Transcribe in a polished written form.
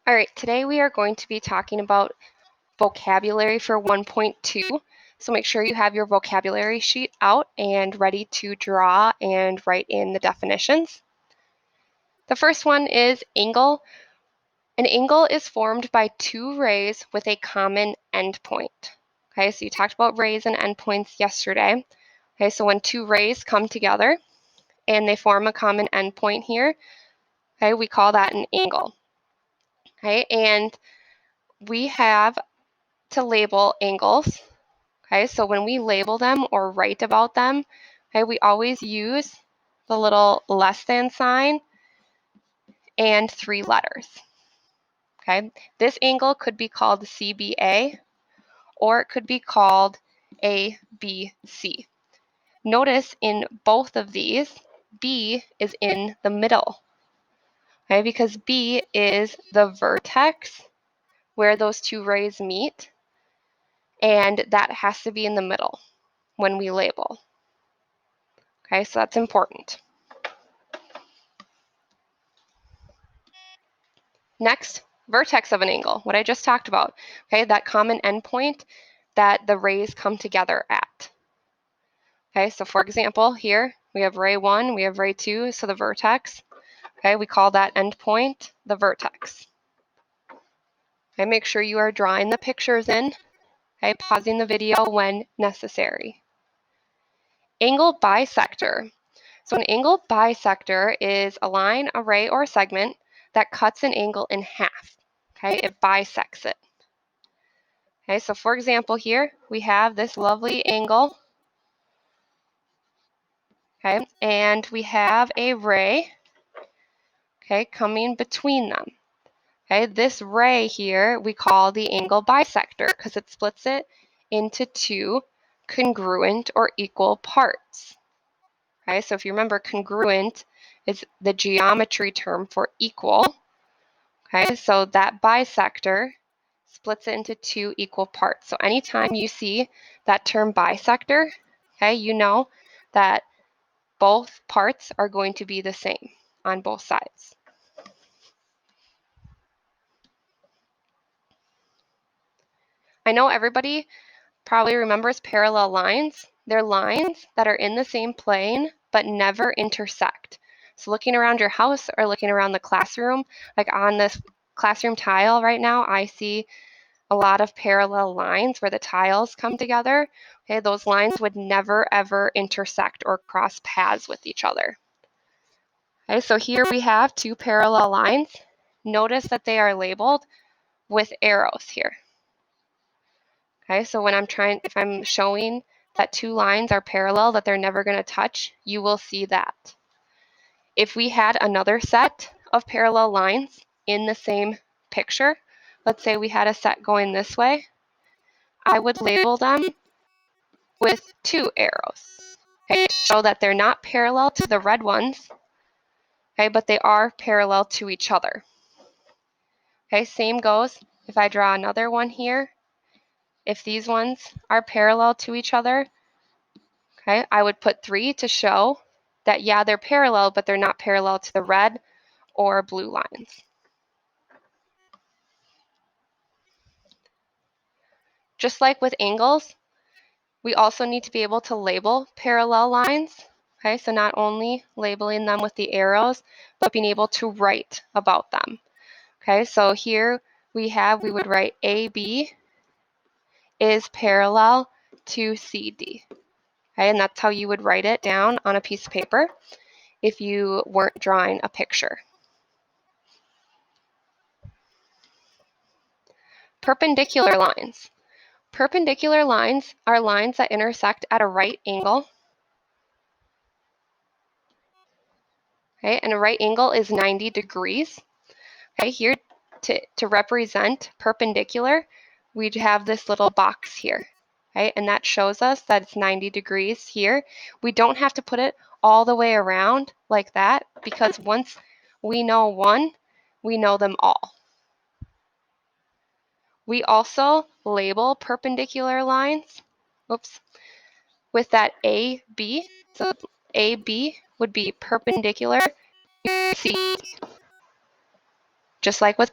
All right, today we are going to be talking about vocabulary for 1.2. So make sure you have your vocabulary sheet out and ready to draw and write in the definitions. The first one is angle. An angle is formed by two rays with a common endpoint. Okay, so you talked about rays and endpoints yesterday. Okay, so when two rays come together and they form a common endpoint here, okay, we call that an angle. Okay, and we have to label angles. Okay, so when we label them or write about them, okay, we always use the little less than sign and three letters. Okay, this angle could be called CBA or it could be called ABC. Notice in both of these, B is in the middle. Okay, because B is the vertex where those two rays meet, and that has to be in the middle when we label. Okay, so that's important. Next, vertex of an angle, what I just talked about. Okay, that common endpoint that the rays come together at. Okay, so for example, here we have ray 1, we have ray 2, so the vertex. Okay, we call that endpoint the vertex. Okay, make sure you are drawing the pictures in. Okay, pausing the video when necessary. Angle bisector. So an angle bisector is a line, a ray, or a segment that cuts an angle in half. Okay, it bisects it. Okay, so for example here, we have this lovely angle. Okay, and we have a ray, okay, coming between them. Okay, this ray here we call the angle bisector because it splits it into two congruent or equal parts. Okay, so if you remember, congruent is the geometry term for equal. Okay, so that bisector splits it into two equal parts. So anytime you see that term bisector, okay, you know that both parts are going to be the same on both sides. I know everybody probably remembers parallel lines. They're lines that are in the same plane but never intersect. So looking around your house or looking around the classroom, like on this classroom tile right now, I see a lot of parallel lines where the tiles come together. Okay, those lines would never ever intersect or cross paths with each other. Okay, so here we have two parallel lines. Notice that they are labeled with arrows here. Okay, so when if I'm showing that two lines are parallel, that they're never going to touch, you will see that. If we had another set of parallel lines in the same picture, let's say we had a set going this way, I would label them with two arrows. Okay, show that they're not parallel to the red ones, okay, but they are parallel to each other. Okay, same goes if I draw another one here. If these ones are parallel to each other, okay, I would put 3 to show that, yeah, they're parallel, but they're not parallel to the red or blue lines. Just like with angles, we also need to be able to label parallel lines. Okay, so not only labeling them with the arrows, but being able to write about them. Okay, so here we would write AB is parallel to CD. Okay, and that's how you would write it down on a piece of paper if you weren't drawing a picture. Perpendicular lines. Perpendicular lines are lines that intersect at a right angle. Okay, and a right angle is 90 degrees. Okay, here to represent perpendicular, we'd have this little box here. Okay, and that shows us that it's 90 degrees here. We don't have to put it all the way around like that because once we know one, we know them all. We also label perpendicular lines, with that AB. So AB would be perpendicular to C, just like with